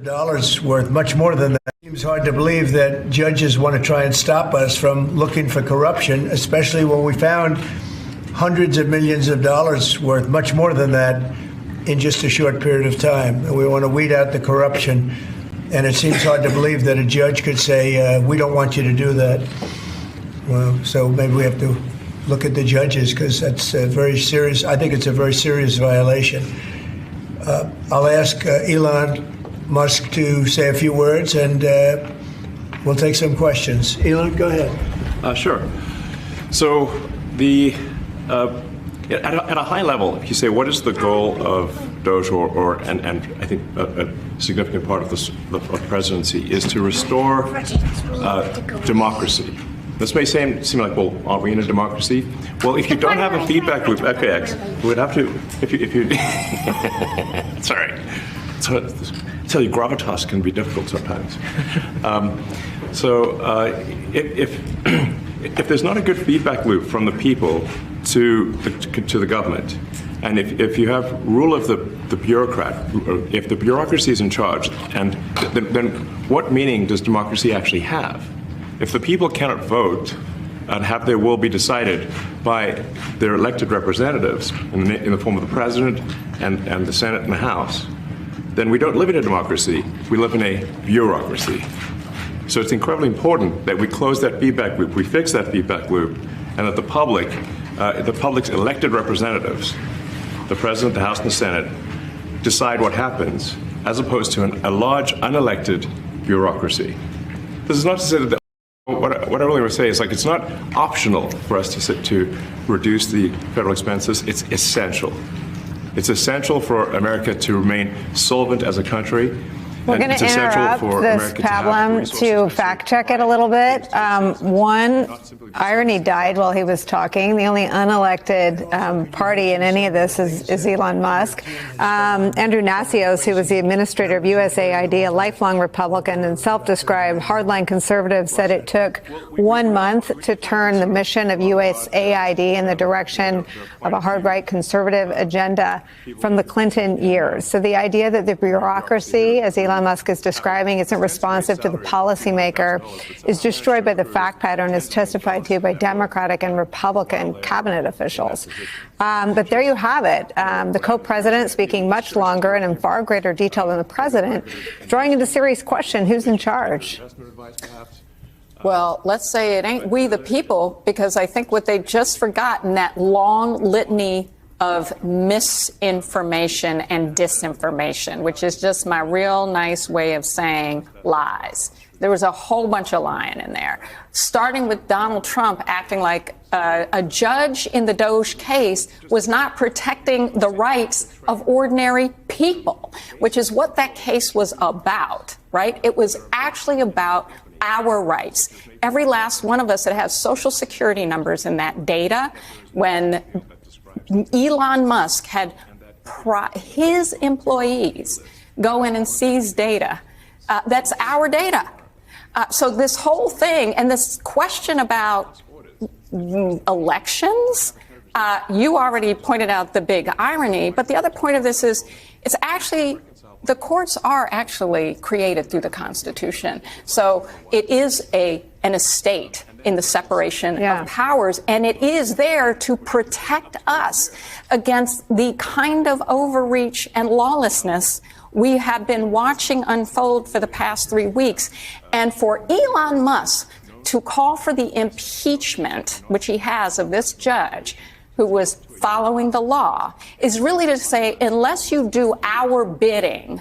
Dollars worth, much more than that. It seems hard to believe that judges want to try and stop us from looking for corruption, especially when we found hundreds of millions of dollars worth, much more than that, in just a short period of time. And we want to weed out the corruption. And it seems hard to believe that a judge could say, we don't want you to do that. Well, so maybe we have to look at the judges, because that's a very serious, I think it's a very serious violation. I'll ask Elon Musk to say a few words, and we'll take some questions. Elon, go ahead. Sure. So at a high level, if you say what is the goal of Doge, and I think a significant part of the presidency is to restore democracy. This may seem like, well, are we in a democracy? Well, if you don't have a feedback loop, FAX, we would have to, if you sorry. So, tell you, gravitas can be difficult sometimes. If there's not a good feedback loop from the people to the government, and if you have rule of the bureaucrat, if the bureaucracy is in charge, and then what meaning does democracy actually have? If the people cannot vote and have their will be decided by their elected representatives in the form of the president and the Senate and the House, then we don't live in a democracy, we live in a bureaucracy. So it's incredibly important that we close that feedback loop, we fix that feedback loop, and that the public's elected representatives, the president, the House, and the Senate, decide what happens, as opposed to a large unelected bureaucracy. This is not to say that what I really want to say is, like, it's not optional for us to reduce the federal expenses. It's essential. It's essential for America to remain solvent as a country. We're going to interrupt this pablum to fact check it a little bit. One, irony died while he was talking. The only unelected party in any of this is Elon Musk. Andrew Nassios, who was the administrator of USAID, a lifelong Republican and self-described hardline conservative, said it took 1 month to turn the mission of USAID in the direction of a hard-right conservative agenda from the Clinton years. So the idea that the bureaucracy, as Elon Musk is describing, isn't responsive to the policymaker is destroyed by the fact pattern as testified to by Democratic and Republican cabinet officials. But there you have it. The co-president speaking much longer and in far greater detail than the president, drawing into serious question, who's in charge? Well, let's say it ain't we the people, because I think what they've just forgotten, that long litany of misinformation and disinformation, which is just my real nice way of saying lies. There was a whole bunch of lying in there, starting with Donald Trump acting like a judge in the Doge case was not protecting the rights of ordinary people, which is what that case was about, right? It was actually about our rights. Every last one of us that has Social Security numbers in that data, when Elon Musk had his employees go in and seize data, that's our data. So this whole thing and this question about elections, you already pointed out the big irony, but the other point of this is it's actually, the courts are actually created through the Constitution. So it is an estate in the separation of powers, and it is there to protect us against the kind of overreach and lawlessness we have been watching unfold for the past 3 weeks. And for Elon Musk to call for the impeachment, which he has, of this judge who was following the law, is really to say, unless you do our bidding,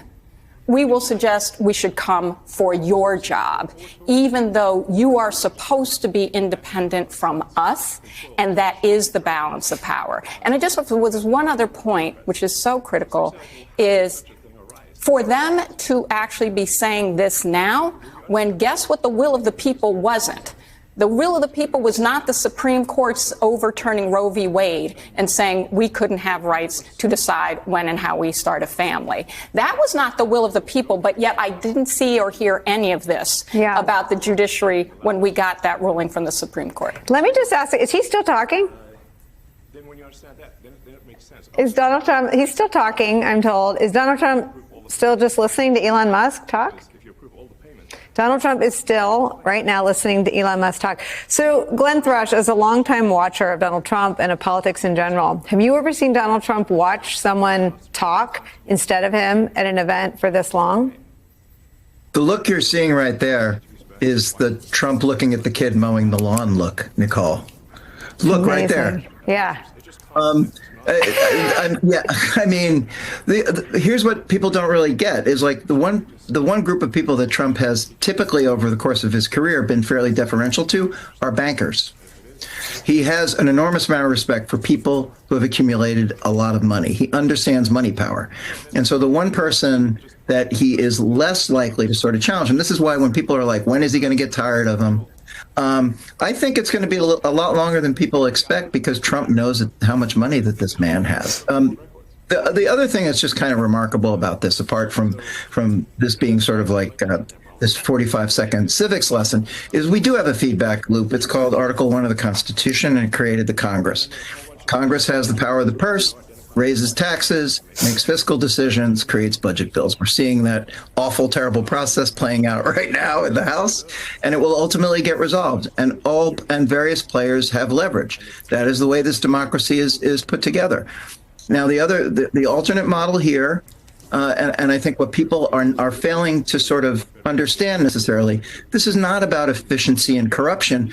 we will suggest we should come for your job, even though you are supposed to be independent from us, and that is the balance of power. And I just, there's one other point, which is so critical, is for them to actually be saying this now, when guess what the will of the people wasn't? The will of the people was not the Supreme Court's overturning Roe v. Wade and saying we couldn't have rights to decide when and how we start a family. That was not the will of the people, but yet I didn't see or hear any of this about the judiciary when we got that ruling from the Supreme Court. Let me just ask, is he still talking? Then when you understand that, then it makes sense. Is Donald Trump, he's still talking, I'm told. Is Donald Trump still just listening to Elon Musk talk? Donald Trump is still, right now, listening to Elon Musk talk. So, Glenn Thrush, as a longtime watcher of Donald Trump and of politics in general, have you ever seen Donald Trump watch someone talk instead of him at an event for this long? The look you're seeing right there is the Trump looking at the kid mowing the lawn look, Nicole. Look, right there. Yeah. I mean, here's what people don't really get is like the one group of people that Trump has typically over the course of his career been fairly deferential to are bankers. He has an enormous amount of respect for people who have accumulated a lot of money. He understands money power. And so the one person that he is less likely to sort of challenge, and this is why when people are like, when is he going to get tired of him? I think it's going to be a lot longer than people expect because Trump knows how much money that this man has. The other thing that's just kind of remarkable about this, apart from this being sort of like this 45-second civics lesson, is we do have a feedback loop. It's called Article 1 of the Constitution, and it created the Congress. Congress has the power of the purse, raises taxes, makes fiscal decisions, creates budget bills. We're seeing that awful, terrible process playing out right now in the House, and it will ultimately get resolved. And various players have leverage. That is the way this democracy is put together. Now, the alternate model here, and I think what people are failing to sort of understand necessarily, this is not about efficiency and corruption.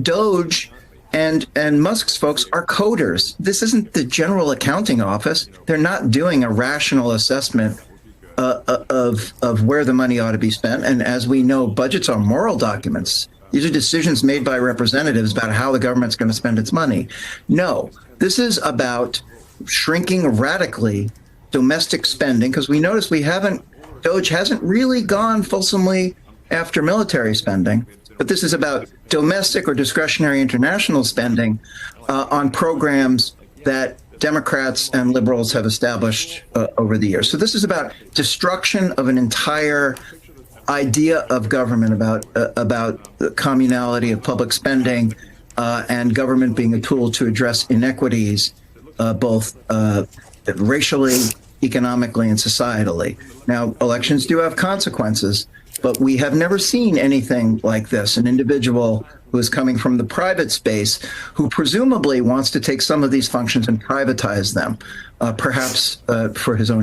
Doge and Musk's folks are coders. This isn't the General Accounting Office. They're not doing a rational assessment of where the money ought to be spent. And as we know, budgets are moral documents. These are decisions made by representatives about how the government's going to spend its money. No, this is about shrinking radically domestic spending, because we notice Doge hasn't really gone fulsomely after military spending. But this is about domestic or discretionary international spending on programs that Democrats and liberals have established over the years. So this is about destruction of an entire idea of government, about the communality of public spending and government being a tool to address inequities, both racially, economically, and societally. Now, elections do have consequences, but we have never seen anything like this. An individual who is coming from the private space, who presumably wants to take some of these functions and privatize them, perhaps for his own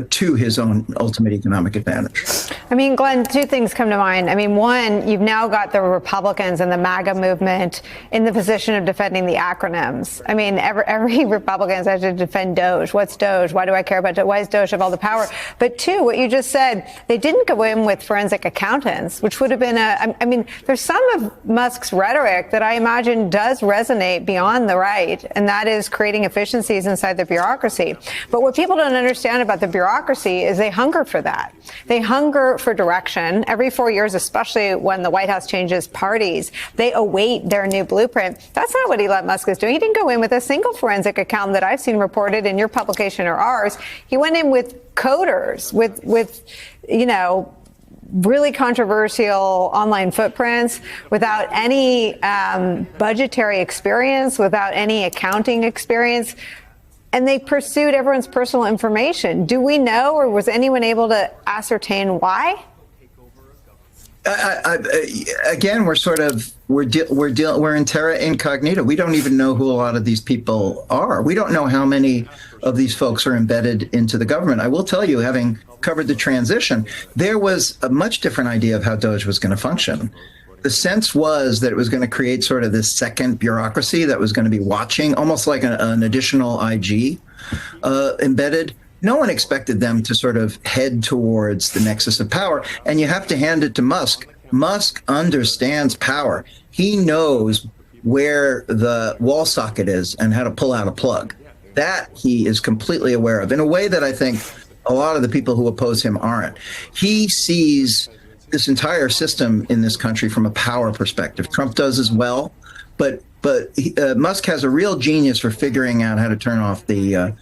to his own ultimate economic advantage. I mean, Glenn, two things come to mind. I mean, one, you've now got the Republicans and the MAGA movement in the position of defending the acronyms. I mean, every Republican has to defend Doge. What's Doge? Why do I care about Doge? Why does Doge have all the power? But two, what you just said, they didn't go in with forensic accountants, which would have been I mean, there's some of Musk's rhetoric that I imagine does resonate beyond the right, and that is creating efficiencies inside the bureaucracy. But what people don't understand about the bureaucracy is they hunger for that. They hunger for direction. Every 4 years, especially when the White House changes parties, they await their new blueprint. That's not what Elon Musk is doing. He didn't go in with a single forensic accountant that I've seen reported in your publication or ours. He went in with coders, with really controversial online footprints, without any budgetary experience, without any accounting experience. And they pursued everyone's personal information. Do we know, or was anyone able to ascertain why? Again, we're in terra incognita. We don't even know who a lot of these people are. We don't know how many of these folks are embedded into the government. I will tell you, having covered the transition, there was a much different idea of how Doge was going to function. The sense was that it was going to create sort of this second bureaucracy that was going to be watching, almost like an additional IG embedded. No one expected them to sort of head towards the nexus of power. And you have to hand it to Musk. Musk understands power. He knows where the wall socket is and how to pull out a plug. That he is completely aware of in a way that I think a lot of the people who oppose him aren't. He sees this entire system in this country from a power perspective. Trump does as well, but Musk has a real genius for figuring out how to turn off the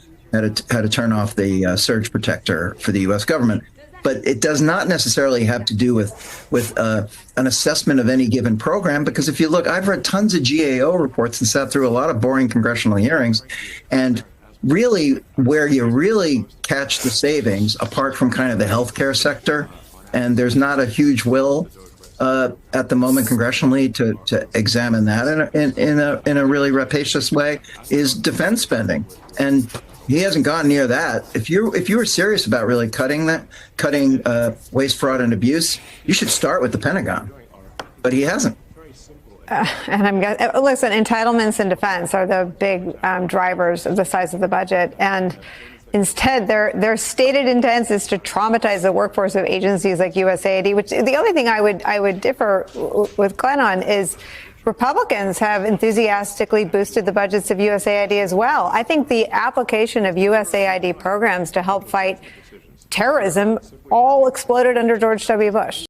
surge protector for the U.S. government. But it does not necessarily have to do with an assessment of any given program, because if you look, I've read tons of GAO reports and sat through a lot of boring congressional hearings, and really where you really catch the savings, apart from kind of the healthcare sector, and there's not a huge will at the moment congressionally to examine that in a really rapacious way, is defense spending. And he hasn't gone near that. If you were serious about really cutting waste, fraud, and abuse, you should start with the Pentagon. But he hasn't. And listen, entitlements and defense are the big drivers of the size of the budget. And instead, their stated intent is to traumatize the workforce of agencies like USAID, which the only thing I would differ with Glenn on is Republicans have enthusiastically boosted the budgets of USAID as well. I think the application of USAID programs to help fight terrorism all exploded under George W. Bush.